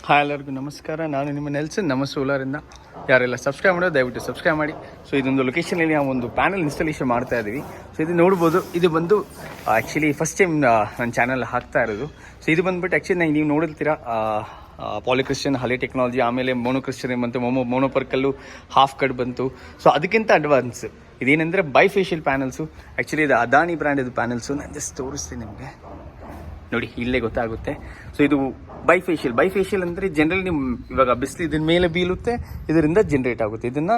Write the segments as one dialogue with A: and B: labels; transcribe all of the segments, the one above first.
A: Hi ಎಲ್ಲರಿಗೂ ನಮಸ್ಕಾರ. ನಾನು ನಿಮ್ಮ ನೆಲ್ಸನ್ ನಮ್ಮ ಸೋಲಾರಿಂದ. ಯಾರೆಲ್ಲ ಸಬ್ಸ್ಕ್ರೈಬ್ ಮಾಡೋದು ದಯವಿಟ್ಟು ಸಬ್ಸ್ಕ್ರೈಬ್ ಮಾಡಿ. ಸೊ ಇದೊಂದು ಲೊಕೇಶನಲ್ಲಿ ನಾವು ಒಂದು ಪ್ಯಾನಲ್ ಇನ್ಸ್ಟಾಲೇಷನ್ ಮಾಡ್ತಾ ಇದ್ದೀವಿ. ಸೊ ಇದು ನೋಡ್ಬೋದು, ಇದು ಬಂದು ಆ್ಯಕ್ಚುಲಿ ಫಸ್ಟ್ ಟೈಮ್ ನನ್ನ ಚಾನಲ್ ಹಾಕ್ತಾ ಇರೋದು. ಸೊ ಇದು ಬಂದುಬಿಟ್ಟು ಆ್ಯಕ್ಚುಲಿ ನೀವು ನೋಡಿರ್ತೀರಾ ಪಾಲಿಕ್ರಿಸ್ಟಿಯನ್ ಹಳೆ ಟೆಕ್ನಾಲಜಿ, ಆಮೇಲೆ ಮೋನೋಕ್ರಿಸ್ಟಿಯನ್ ಬಂತು, ಮೋನೋಪರ್ಕಲ್ಲು ಹಾಫ್ ಕಟ್ ಬಂತು. ಸೊ ಅದಕ್ಕಿಂತ ಅಡ್ವಾನ್ಸ್ ಇದೇನೆಂದರೆ ಬೈಫೇಶಿಯಲ್ ಪ್ಯಾನಲ್ಸು. ಆ್ಯಕ್ಚುಲಿ ಇದು ಅದಾನಿ ಬ್ರ್ಯಾಂಡ್ ಪ್ಯಾನಲ್ಸು. ನಾನು ಜಸ್ಟ್ ತೋರಿಸ್ತೀನಿ ನಿಮಗೆ, ನೋಡಿ ಇಲ್ಲೇ ಗೊತ್ತಾಗುತ್ತೆ. ಸೊ ಇದು ಬೈಫೇಶಿಯಲ್ ಅಂದರೆ ಜನರಲಿ ನಿಮ್ಮ ಇವಾಗ ಬಿಸಿಲು ಇದನ್ನ ಮೇಲೆ ಬೀಳುತ್ತೆ, ಇದರಿಂದ ಜನ್ರೇಟ್ ಆಗುತ್ತೆ. ಇದನ್ನು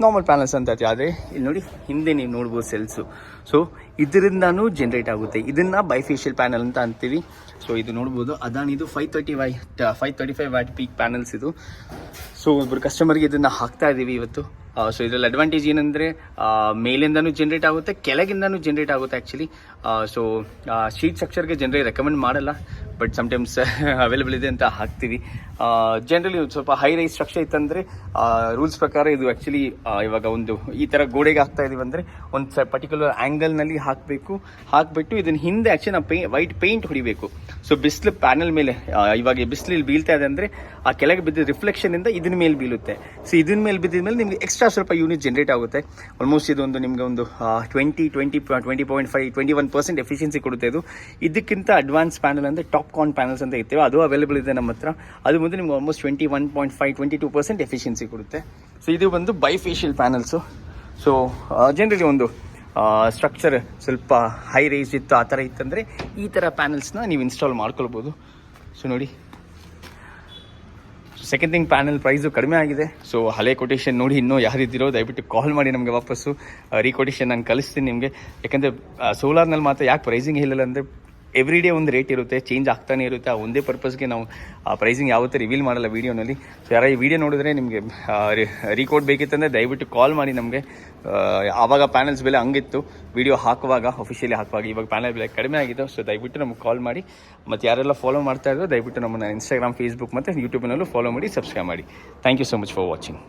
A: ನಾರ್ಮಲ್ ಪ್ಯಾನಲ್ಸ್ ಅಂತ ಹೇಳ್ತೀವಿ. ಆದರೆ ಇಲ್ಲಿ ನೋಡಿ ಹಿಂದೆ ನೀವು ನೋಡ್ಬೋದು ಸೆಲ್ಸು. ಸೊ ಇದರಿಂದನೂ ಜನ್ರೇಟ್ ಆಗುತ್ತೆ. ಇದನ್ನು ಬೈಫೇಶಿಯಲ್ ಪ್ಯಾನಲ್ ಅಂತ ಅಂತೀವಿ. ಸೊ ಇದು ನೋಡ್ಬೋದು ಅದಾನಿದು 535 ವ್ಯಾಟ್ ಪೀಕ್ ಪ್ಯಾನಲ್ಸ್ ಇದು. ಸೊ ಒಬ್ಬರು ಕಸ್ಟಮರ್ಗೆ ಇದನ್ನು ಹಾಕ್ತಾ ಇದ್ದೀವಿ ಇವತ್ತು. ಸೊ ಇದರಲ್ಲಿ ಅಡ್ವಾಂಟೇಜ್ ಏನಂದರೆ ಮೇಲಿಂದನೂ ಜನ್ರೇಟ್ ಆಗುತ್ತೆ, ಕೆಳಗಿಂದನೂ ಜನ್ರೇಟ್ ಆಗುತ್ತೆ ಆ್ಯಕ್ಚುಲಿ. ಸೊ ಶೀಟ್ ಸ್ಟ್ರಕ್ಚರ್ಗೆ ಜನರಲಿ ರೆಕಮೆಂಡ್ ಮಾಡಲ್ಲ, ಬಟ್ ಸಮ್ಟೈಮ್ಸ್ ಅವೈಲೇಬಲ್ ಇದೆ ಅಂತ ಹಾಕ್ತೀವಿ. ಜನರಲಿ ಸ್ವಲ್ಪ ಹೈ ರೈಸ್ ಸ್ಟ್ರಕ್ಚರ್ ಇತ್ತಂದರೆ ರೂಲ್ಸ್ ಪ್ರಕಾರ ಇದು ಆ್ಯಕ್ಚುಲಿ ಇವಾಗ ಒಂದು ಈ ಥರ ಗೋಡೆಗೆ ಹಾಕ್ತಾ ಇದೀವಿ ಅಂದರೆ ಒಂದು ಪರ್ಟಿಕ್ಯುಲರ್ ಆ್ಯಂಗಲ್ನಲ್ಲಿ ಹಾಕಿಬಿಟ್ಟು ಇದನ್ನ ಹಿಂದೆ ಆ್ಯಕ್ಚುಲಿ ನಾವು ವೈಟ್ ಪೇಂಟ್ ಹೊಡಿಬೇಕು. ಸೊ ಬಿಸಿಲು ಪ್ಯಾನಲ್ ಮೇಲೆ ಇವಾಗ ಬಿಸಿಲು ಬೀಳ್ತಾ ಇದೆ ಅಂದರೆ ಆ ಕೆಳಗೆ ಬಿದ್ದ ರಿಫ್ಲೆಕ್ಷನಿಂದ ಇದನ್ನ ಮೇಲೆ ಬೀಳುತ್ತೆ. ಸೊ ಇದನ್ನ ಮೇಲೆ ಬಿದ್ದ ಮೇಲೆ ನಿಮಗೆ ಎಕ್ಸ್ಟ್ರಾ ಸ್ವಲ್ಪ ಯೂನಿಟ್ ಜನ್ರೇಟ್ ಆಗುತ್ತೆ. ಆಲ್ಮೋಸ್ಟ್ ಇದೊಂದು ನಿಮಗೆ ಒಂದು 21% ಎಫಿಷಿಯನ್ಸಿ ಕೊಡುತ್ತೆ. ಇದಕ್ಕಿಂತ ಅಡ್ವಾನ್ಸ್ ಪ್ಯಾನಲ್ ಅಂದರೆ ಟಾಪ್ಕಾನ್ ಪ್ಯಾನಲ್ಸ್ ಅಂತ ಇರ್ತೇವೆ, ಅದು ಅವೈಲೇಬಲ್ ಇದೆ ನಮ್ಮ ಹತ್ರ. ಅದು ಮುಂದೆ ನಿಮ್ಗೆ ಆಲ್ಮೋಸ್ಟ್ 22% ಎಫಿಷಿಯನ್ಸಿ ಕೊಡುತ್ತೆ. ಸೊ ಇದು ಬಂದು ಬೈಫೇಶಿಯಲ್ ಪ್ಯಾನಲ್ಸು. ಸೊ ಜನರಲಿ ಒಂದು ಸ್ಟ್ರಕ್ಚರ್ ಸ್ವಲ್ಪ ಹೈ ರೈಸ್ ಇತ್ತು, ಆ ಥರ ಇತ್ತಂದರೆ ಈ ಥರ ಪ್ಯಾನಲ್ಸ್ನ ನೀವು ಇನ್ಸ್ಟಾಲ್ ಮಾಡ್ಕೊಳ್ಬೋದು. ಸೊ ನೋಡಿ, ಸೆಕೆಂಡ್ ಥಿಂಗ್ ಪ್ಯಾನಲ್ ಪ್ರೈಸು ಕಡಿಮೆ ಆಗಿದೆ. ಸೊ ಹಳೆ ಕೊಟೇಶನ್ ನೋಡಿ ಇನ್ನೂ ಯಾರಿದ್ದೀರೋ ದಯವಿಟ್ಟು ಕಾಲ್ ಮಾಡಿ ನಮಗೆ ವಾಪಸ್ಸು ರೀಕೊಟೇಶನ್ ನಾನು ಕಳಿಸ್ತೀನಿ ನಿಮಗೆ. ಯಾಕಂದರೆ ಸೋಲಾರ್ನಲ್ಲಿ ಮಾತ್ರ ಯಾಕೆ ಪ್ರೈಸಿಂಗ್ ಹೇಳಿಲ್ಲ ಅಂದರೆ ಎವ್ರಿ ಡೇ ಒಂದು ರೇಟ್ ಇರುತ್ತೆ, ಚೇಂಜ್ ಆಗ್ತಾನೆ ಇರುತ್ತೆ. ಆ ಒಂದೇ ಪರ್ಪಸ್ಗೆ ನಾವು ಪ್ರೈಸಿಂಗ್ ಯಾವತ್ತೂ ರಿವೀಲ್ ಮಾಡಲ್ಲ ವೀಡಿಯೋನಲ್ಲಿ. ಸೊ ಯಾರು ಈ ವಿಡಿಯೋ ನೋಡಿದ್ರೆ ನಿಮಗೆ ರೀಕೋಡ್ ಬೇಕಿತ್ತಂದರೆ ದಯವಿಟ್ಟು ಕಾಲ್ ಮಾಡಿ ನಮಗೆ. ಆವಾಗ ಪ್ಯಾನಲ್ಸ್ ಬೆಲೆ ಹಂಗಿತ್ತು ವಿಡಿಯೋ ಹಾಕುವಾಗ, ಅಫಿಷಿಯಲಿ ಹಾಕುವಾಗ. ಇವಾಗ ಪ್ಯಾನಲ್ ಬೆಲೆ ಕಡಿಮೆ ಆಗಿತ್ತು. ಸೊ ದಯವಿಟ್ಟು ನಮಗೆ ಕಾಲ್ ಮಾಡಿ. ಮತ್ತು ಯಾರೆಲ್ಲ ಫಾಲೋ ಮಾಡ್ತಾ ಇದ್ರು ದಯವಿಟ್ಟು ನಮ್ಮನ್ನು ಇನ್ಸ್ಟಾಗ್ರಾಮ್, ಫೇಸ್ಬುಕ್ ಮತ್ತು ಯೂಟ್ಯೂಬ್ನಲ್ಲೂ ಫಾಲೋ ಮಾಡಿ, ಸಬ್ಸ್ಕ್ರೈಬ್ ಮಾಡಿ. Thank you so much for watching.